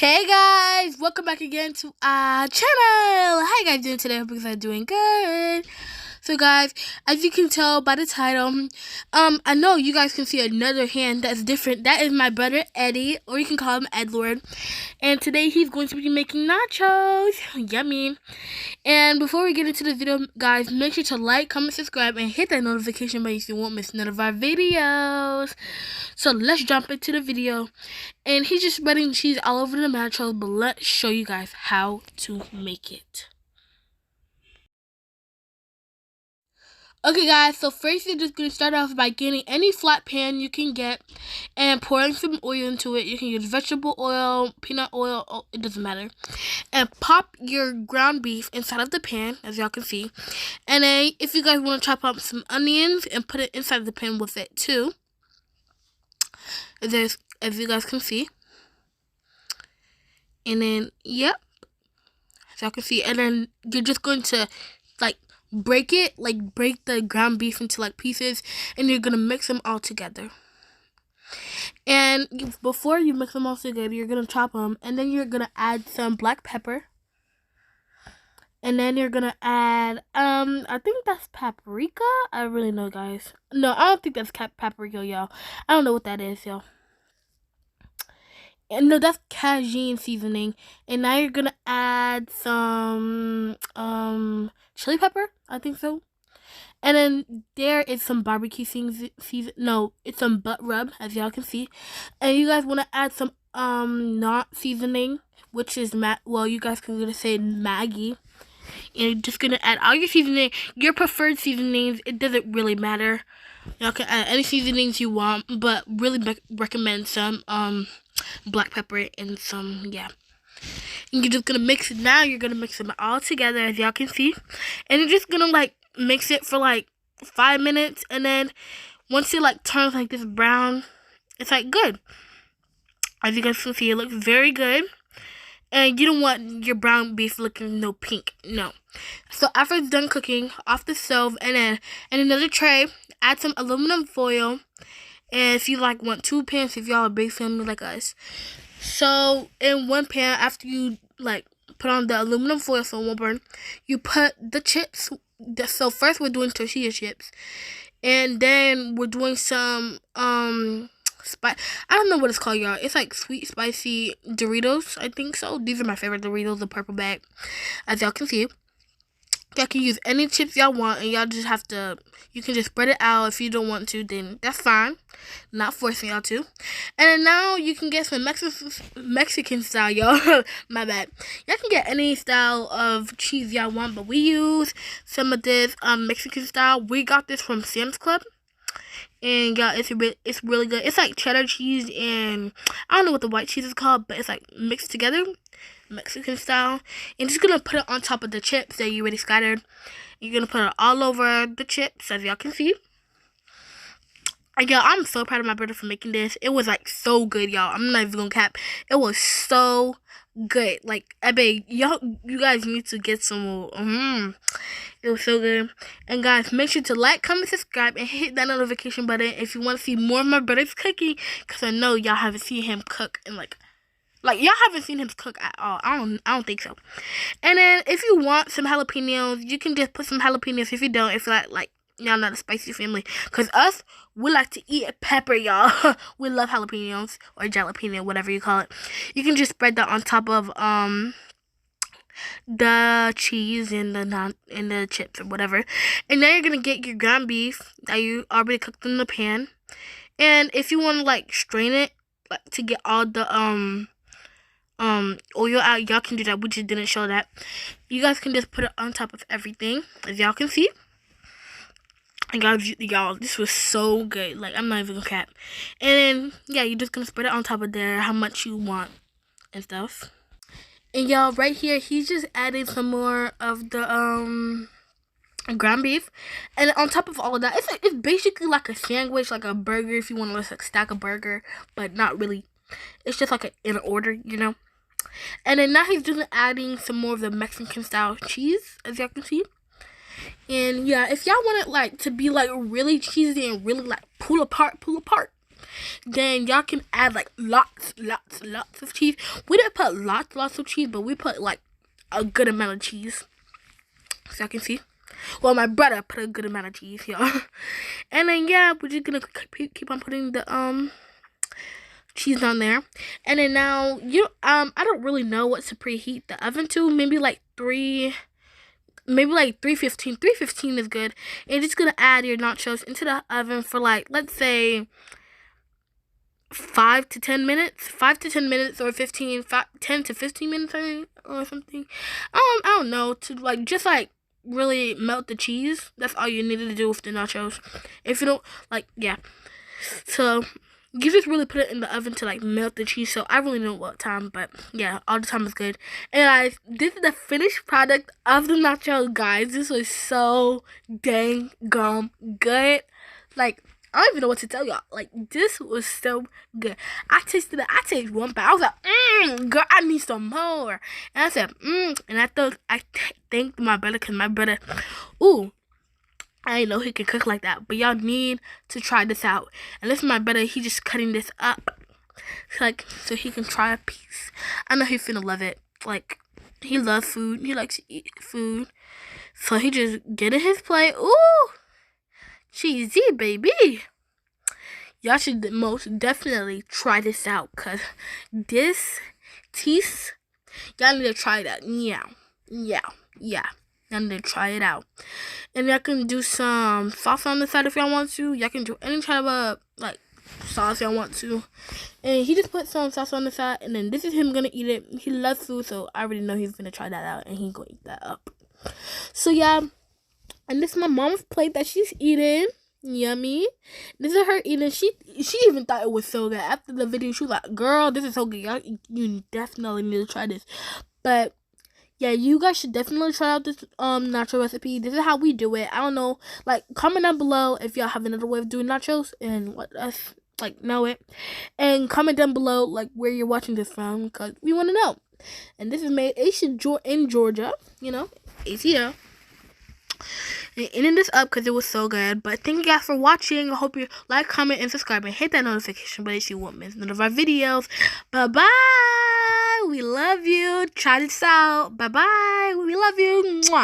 Hey guys, welcome back again to our channel. How you guys doing today? Hope you guys are doing good. So guys, as you can tell by the title, I know you guys can see another hand that's different. That is my brother Eddie, or you can call him Edward. And today he's going to be making nachos. Yummy. And before we get into the video, guys, make sure to like, comment, subscribe, and hit that notification button so you won't miss none of our videos. So let's jump into the video. And he's just spreading cheese all over the nachos, but let's show you guys how to make it. Okay guys, so first you're just going to start off by getting any flat pan you can get and pouring some oil into it. You can use vegetable oil, peanut oil, it doesn't matter. And pop your ground beef inside of the pan, as y'all can see. And then if you guys want to chop up some onions and put it inside the pan with it too. As you guys can see. And then, yep. As y'all can see. And then you're just going to break the ground beef into pieces, and you're gonna mix them all together. And before you mix them all together, you're gonna chop them, and then you're gonna add some black pepper, and then you're gonna add I think that's paprika. I really know, guys. No, I don't think that's paprika, y'all. I don't know what that is, y'all. And no, that's Cajun seasoning. And now you're gonna add some chili pepper, I think so. And then there is some barbecue season. No, it's some butt rub, as y'all can see. And you guys want to add some not seasoning, which is you guys can gonna say Maggi. And you're just gonna add all your seasoning, your preferred seasonings. It doesn't really matter. Y'all can add any seasonings you want, but really recommend some black pepper and some, yeah. And you're just gonna mix it. Now you're gonna mix them all together, as y'all can see. And you're just gonna mix it for 5 minutes, and then once it turns this brown, it's good. As you guys can see, it looks very good. And you don't want your brown beef looking no pink, no. So after it's done cooking, off the stove, and then in another tray, add some aluminum foil. And if you want 2 pans, if y'all are a big family like us. So in one pan, after you put on the aluminum foil so it won't burn, you put the chips. So first we're doing tortilla chips, and then we're doing some I don't know what it's called, y'all. It's sweet spicy Doritos, I think so. These are my favorite Doritos, the purple bag, as y'all can see. Y'all can use any chips y'all want, and y'all just have to, you can just spread it out. If you don't want to, then that's fine. Not forcing y'all to. And then now you can get some Mexican style, y'all. My bad. Y'all can get any style of cheese y'all want, but we use some of this Mexican style. We got this from Sam's Club. And y'all, it's really good. It's cheddar cheese, and I don't know what the white cheese is called, but it's mixed together, Mexican style. And just gonna put it on top of the chips that you already scattered. You're gonna put it all over the chips, as y'all can see. And y'all, I'm so proud of my brother for making this. It was so good, y'all. I'm not even gonna cap. It was so good. I bet you guys need to get some more. It was so good. And guys, make sure to like, comment, subscribe, and hit that notification button if you want to see more of my brother's cooking, because I know y'all haven't seen him cook in y'all haven't seen him cook at all. I don't think so. And then if you want some jalapenos, you can just put some jalapenos. If you don't, if y'all not a spicy family, because us, we like to eat pepper, y'all. We love jalapenos, or jalapeno, whatever you call it. You can just spread that on top of the cheese and the chips or whatever. And now you're gonna get your ground beef that you already cooked in the pan. And if you want to strain it to get all the oil out, y'all can do that. We just didn't show that. You guys can just put it on top of everything, as y'all can see. And y'all, this was so good. I'm not even gonna cap. And then yeah, you're just gonna spread it on top of there how much you want and stuff. And y'all, right here, he's just adding some more of the ground beef. And on top of all of that, it's basically like a sandwich, like a burger, if you want to stack a burger, but not really. It's just in order, you know. And then now he's just adding some more of the Mexican style cheese, as y'all can see. And yeah, if y'all want it to be really cheesy and really pull apart, then y'all can add like lots of cheese. We didn't put lots of cheese, but we put like a good amount of cheese. So y'all can see. Well, my brother put a good amount of cheese, y'all. And then yeah, we're just gonna keep on putting the cheese on there. And then now I don't really know what to preheat the oven to. Maybe like 315. 315 is good. And you're just gonna add your nachos into the oven for like, let's say 5 to 10 minutes. 5 to 10 minutes or 10 to 15 minutes or something. I don't know, to like just like really melt the cheese. That's all you needed to do with the nachos. If you don't like, yeah. So you just really put it in the oven to like melt the cheese. So I really don't know what time, but yeah, all the time is good. And guys, this is the finished product of the nachos, guys. This was so dang good. Like, I don't even know what to tell y'all. Like, this was so good. I tasted one bite. I was like, girl, I need some more. And I said, and I thanked my brother, because my brother, I didn't know he could cook like that. But y'all need to try this out. And this is my brother. He just cutting this up, like, so he can try a piece. I know he's finna love it. Like, he loves food. He likes to eat food. So he just get in his plate. Ooh, cheesy, baby. Y'all should most definitely try this out, because this teeth, y'all need to try that. Yeah. Y'all need to try it out. And y'all can do some sauce on the side if y'all want to. Y'all can do any kind of like sauce y'all want to. And he just put some sauce on the side, and then this is him gonna eat it. He loves food, so I already know he's gonna try that out, and he's gonna eat that up. So yeah, and this is my mom's plate that she's eating. Yummy. This is her eating. She even thought it was so good. After the video, she was like, girl, this is so good. Y'all, you definitely need to try this. But yeah, you guys should definitely try out this nacho recipe. This is how we do it. I don't know. Like, comment down below if y'all have another way of doing nachos and let us like know it. And comment down below like where you're watching this from, because we want to know. And this is made in Georgia, you know, ATL. And ending this up because it was so good. But thank you guys for watching. I hope you like, comment, and subscribe, and hit that notification bell so you won't miss none of our videos. Bye bye. We love you. Try this out. Bye bye. We love you. Mwah.